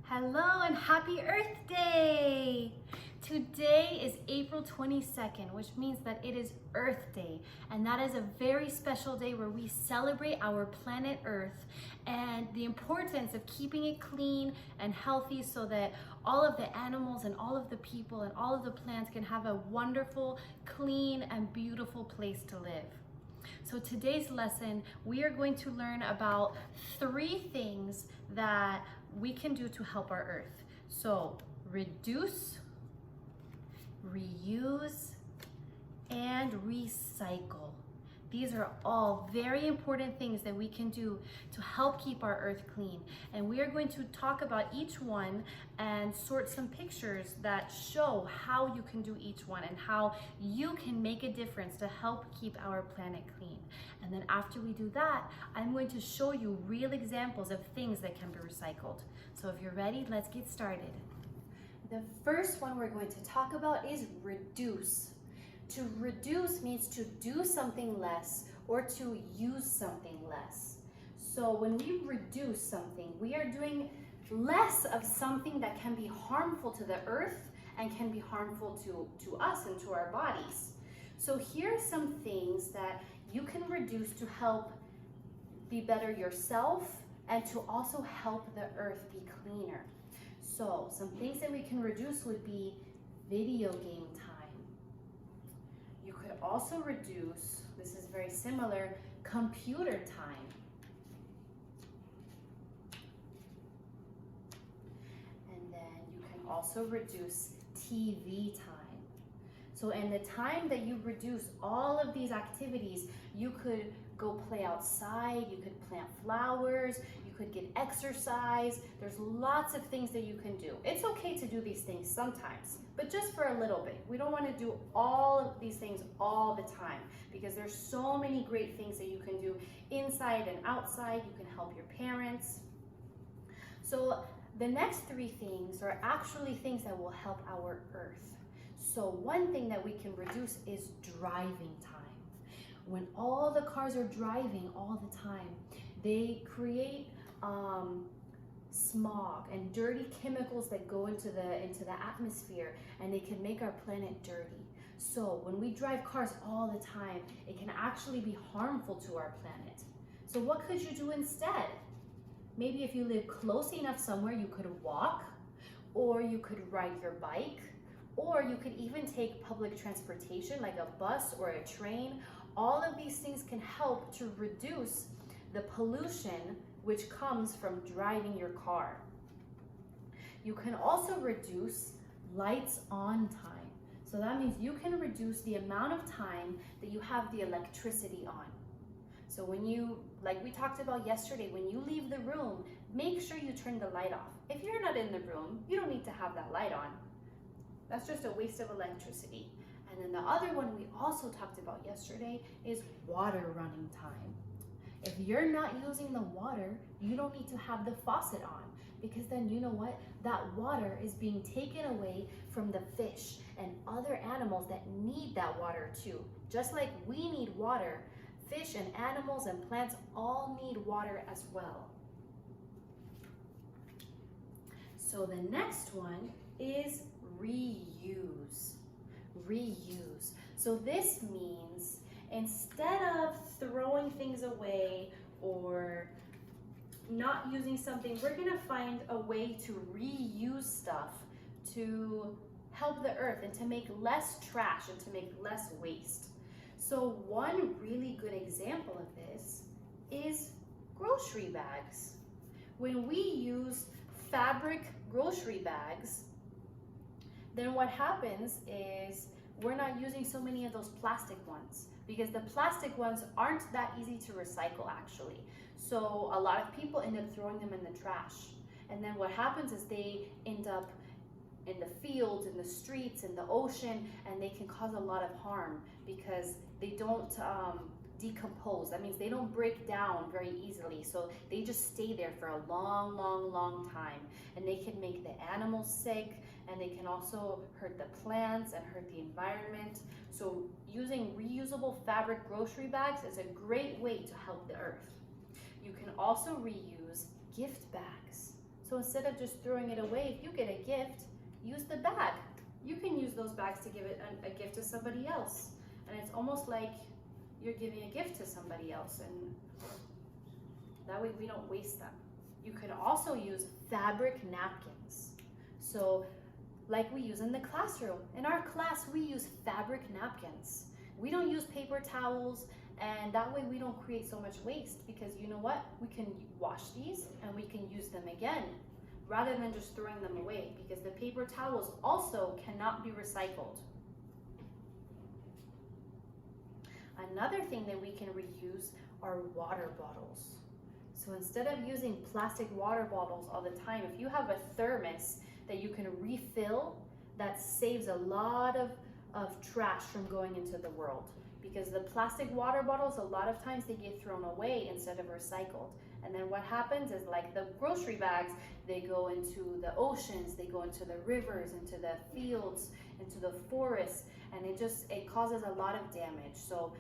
Hello and happy Earth Day! Today is April 22nd, which means that it is Earth Day. And that is a very special day where we celebrate our planet Earth and the importance of keeping it clean and healthy so that all of the animals and all of the people and all of the plants can have a wonderful, clean, and beautiful place to live. So today's lesson, we are going to learn about 3 things that we can do to help our earth. So reduce, reuse, and recycle. These are all very important things that we can do to help keep our earth clean. And we are going to talk about each one and sort some pictures that show how you can do each one and how you can make a difference to help keep our planet clean. And then after we do that, I'm going to show you real examples of things that can be recycled. So if you're ready, let's get started. The first one we're going to talk about is reduce. To reduce means to do something less or to use something less. So when we reduce something, we are doing less of something that can be harmful to the earth and can be harmful to us and to our bodies. So here are some things that you can reduce to help be better yourself and to also help the earth be cleaner. So some things that we can reduce would be video game time. You could also reduce, this is very similar, computer time. And then you can also reduce TV time. So in the time that you reduce all of these activities, you could go play outside, you could plant flowers, you could get exercise. There's lots of things that you can do. It's okay to do these things sometimes, but just for a little bit. We don't want to do all of these things all the time because there's so many great things that you can do inside and outside. You can help your parents. So the next 3 things are actually things that will help our earth. So one thing that we can reduce is driving time. When all the cars are driving all the time, they create smog and dirty chemicals that go into the atmosphere, and they can make our planet dirty. So when we drive cars all the time, it can actually be harmful to our planet. So what could you do instead? Maybe if you live close enough somewhere, you could walk, or you could ride your bike, or you could even take public transportation like a bus or a train. All of these things can help to reduce the pollution which comes from driving your car. You can also reduce lights on time. So that means you can reduce the amount of time that you have the electricity on. So when you, like we talked about yesterday, when you leave the room, make sure you turn the light off. If you're not in the room, you don't need to have that light on. That's just a waste of electricity. And then the other one we also talked about yesterday is water running time. If you're not using the water, you don't need to have the faucet on, because then you know what? That water is being taken away from the fish and other animals that need that water too. Just like we need water, fish and animals and plants all need water as well. So the next one is reuse. Reuse. So this means instead of throwing things away or not using something, we're gonna find a way to reuse stuff to help the earth and to make less trash and to make less waste. So one really good example of this is grocery bags. When we use fabric grocery bags, then what happens is we're not using so many of those plastic ones, because the plastic ones aren't that easy to recycle actually. So a lot of people end up throwing them in the trash. And then what happens is they end up in the fields, in the streets, in the ocean, and they can cause a lot of harm because they don't decompose. That means they don't break down very easily. So they just stay there for a long, long, long time. And they can make the animals sick, and they can also hurt the plants and hurt the environment. So using reusable fabric grocery bags is a great way to help the earth. You can also reuse gift bags. So instead of just throwing it away, if you get a gift, use the bag. You can use those bags to give it a gift to somebody else. And it's almost like you're giving a gift to somebody else, and that way we don't waste them. You could also use fabric napkins. So like we use in the classroom. In our class, we use fabric napkins. We don't use paper towels, and that way we don't create so much waste, because you know what? We can wash these and we can use them again rather than just throwing them away, because the paper towels also cannot be recycled. Another thing that we can reuse are water bottles. So instead of using plastic water bottles all the time, if you have a thermos that you can refill, that saves a lot of trash from going into the world. Because the plastic water bottles, a lot of times they get thrown away instead of recycled. And then what happens is, like the grocery bags, they go into the oceans, they go into the rivers, into the fields, into the forests, and it causes a lot of damage. So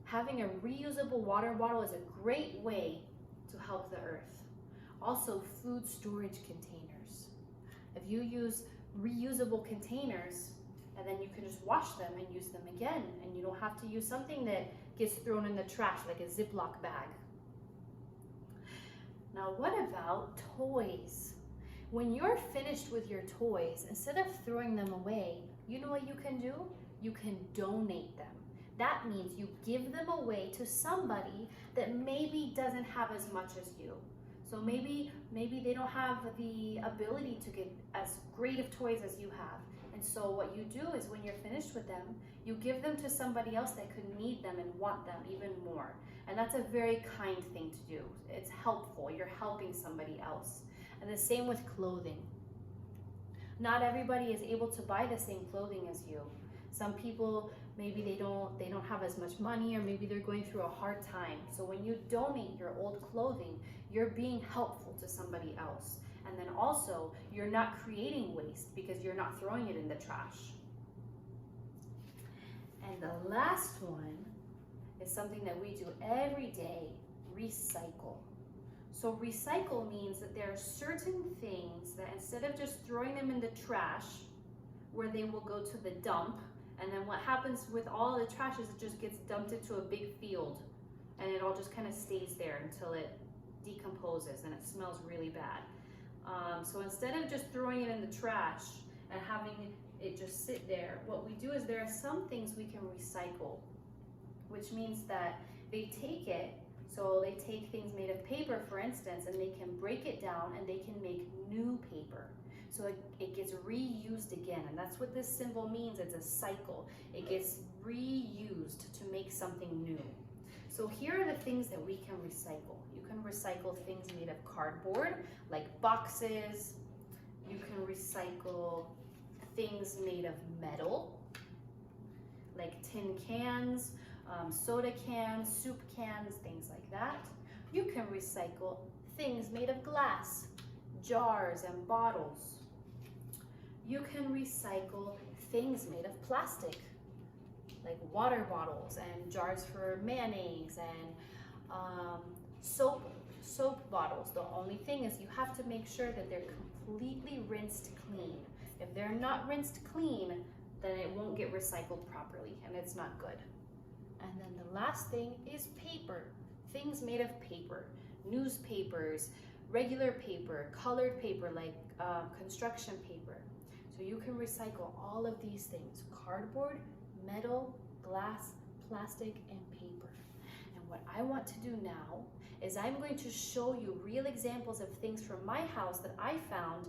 having a reusable water bottle is a great way to help the earth. Also, food storage containers. If you use reusable containers, and then you can just wash them and use them again, and you don't have to use something that gets thrown in the trash like a Ziploc bag. Now, what about toys? When you're finished with your toys, instead of throwing them away, you know what you can do? You can donate them. That means you give them away to somebody that maybe doesn't have as much as you. So maybe they don't have the ability to get as great of toys as you have. And so what you do is, when you're finished with them, you give them to somebody else that could need them and want them even more. And that's a very kind thing to do. It's helpful. You're helping somebody else. And the same with clothing. Not everybody is able to buy the same clothing as you. Some people, maybe they don't have as much money, or maybe they're going through a hard time. So when you donate your old clothing, you're being helpful to somebody else. And then also, you're not creating waste, because you're not throwing it in the trash. And the last one is something that we do every day: recycle. So recycle means that there are certain things that, instead of just throwing them in the trash, where they will go to the dump, and then what happens with all the trash is it just gets dumped into a big field, and it all just kind of stays there until it decomposes and it smells really bad. So instead of just throwing it in the trash and having it just sit there, what we do is, there are some things we can recycle, which means that they take it, so they take things made of paper, for instance, and they can break it down and they can make new paper. So it gets reused again, and that's what this symbol means. It's a cycle. It gets reused to make something new. So here are the things that we can recycle. You can recycle things made of cardboard, like boxes. You can recycle things made of metal, like tin cans, soda cans, soup cans, things like that. You can recycle things made of glass, jars and bottles. You can recycle things made of plastic, like water bottles and jars for mayonnaise, and soap bottles. The only thing is, you have to make sure that they're completely rinsed clean. If they're not rinsed clean, then it won't get recycled properly, and it's not good. And then the last thing is paper. Things made of paper, newspapers, regular paper, colored paper, like construction paper. So you can recycle all of these things: cardboard, metal, glass, plastic, and paper. And what I want to do now is, I'm going to show you real examples of things from my house that I found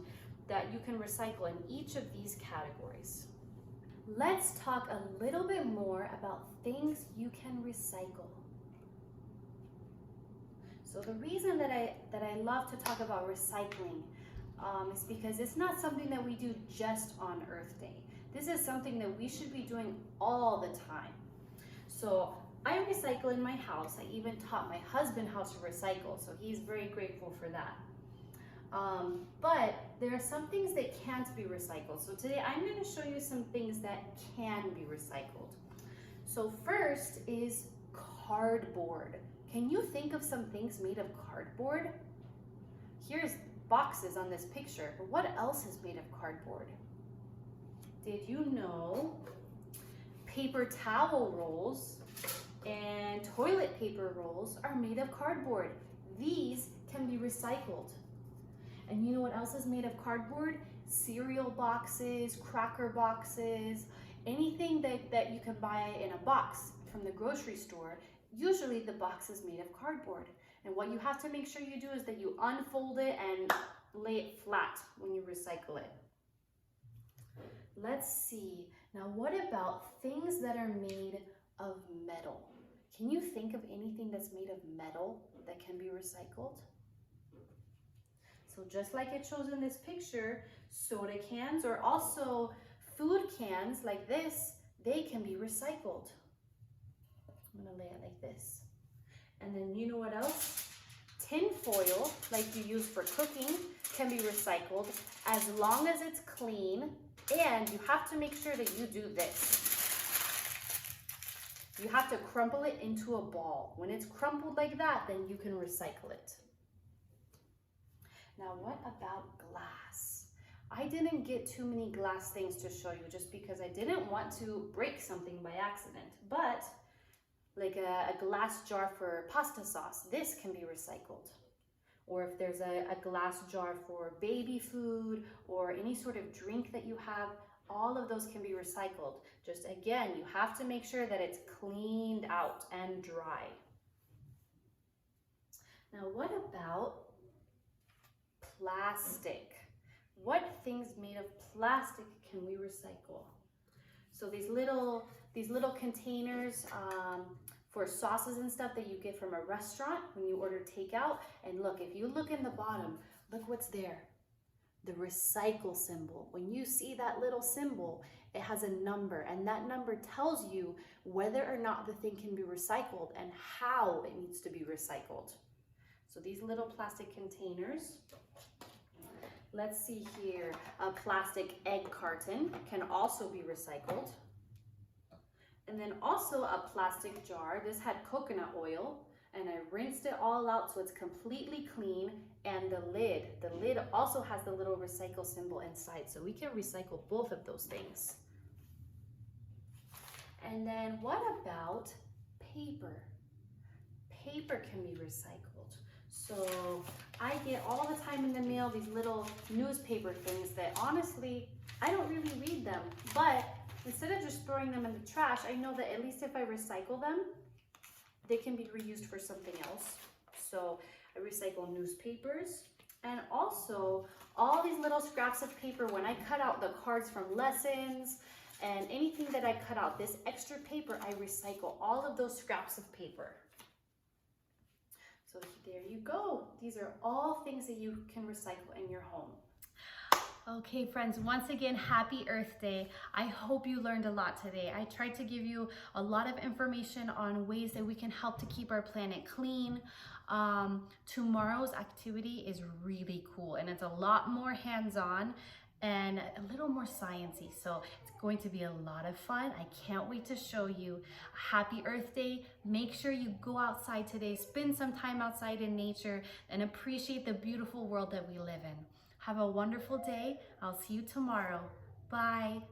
that you can recycle in each of these categories. Let's talk a little bit more about things you can recycle. So the reason that I love to talk about recycling is because it's not something that we do just on Earth Day. This is something that we should be doing all the time. So I recycle in my house. I even taught my husband how to recycle, so he's very grateful for that. But there are some things that can't be recycled. So today I'm going to show you some things that can be recycled. So first is cardboard. Can you think of some things made of cardboard? Here's boxes on this picture, but what else is made of cardboard? Did you know paper towel rolls and toilet paper rolls are made of cardboard? These can be recycled. And you know what else is made of cardboard? Cereal boxes, cracker boxes, anything that you can buy in a box from the grocery store. Usually the box is made of cardboard. And what you have to make sure you do is that you unfold it and lay it flat when you recycle it. Let's see. Now what about things that are made of metal? Can you think of anything that's made of metal that can be recycled? So just like it shows in this picture, soda cans or also food cans like this, they can be recycled. I'm gonna lay it like this. And then you know what else? Tin foil, like you use for cooking, can be recycled as long as it's clean, and you have to make sure that you do this. You have to crumple it into a ball. When it's crumpled like that, then you can recycle it. Now, what about glass? I didn't get too many glass things to show you just because I didn't want to break something by accident, but like a glass jar for pasta sauce, this can be recycled. Or if there's a glass jar for baby food or any sort of drink that you have, all of those can be recycled. Just again, you have to make sure that it's cleaned out and dry. Now, what about plastic? What things made of plastic can we recycle? So these little containers for sauces and stuff that you get from a restaurant when you order takeout. And look, if you look in the bottom, look what's there. The recycle symbol. When you see that little symbol, it has a number, and that number tells you whether or not the thing can be recycled and how it needs to be recycled. So these little plastic containers. Let's see here, a plastic egg carton can also be recycled. And then also a plastic jar. This had coconut oil, and I rinsed it all out so it's completely clean. And the lid also has the little recycle symbol inside, so we can recycle both of those things. And then what about paper? Paper can be recycled. So I get all the time in the mail these little newspaper things that honestly, I don't really read them, but instead of just throwing them in the trash, I know that at least if I recycle them, they can be reused for something else. So I recycle newspapers, and also all these little scraps of paper. When I cut out the cards from lessons and anything that I cut out, this extra paper, I recycle all of those scraps of paper. So there you go. These are all things that you can recycle in your home. Okay, friends, once again, happy Earth Day. I hope you learned a lot today. I tried to give you a lot of information on ways that we can help to keep our planet clean. Tomorrow's activity is really cool, and it's a lot more hands-on and a little more sciencey. So it's going to be a lot of fun. I can't wait to show you. Happy Earth Day. Make sure you go outside today, spend some time outside in nature, and appreciate the beautiful world that we live in. Have a wonderful day. I'll see you tomorrow. Bye.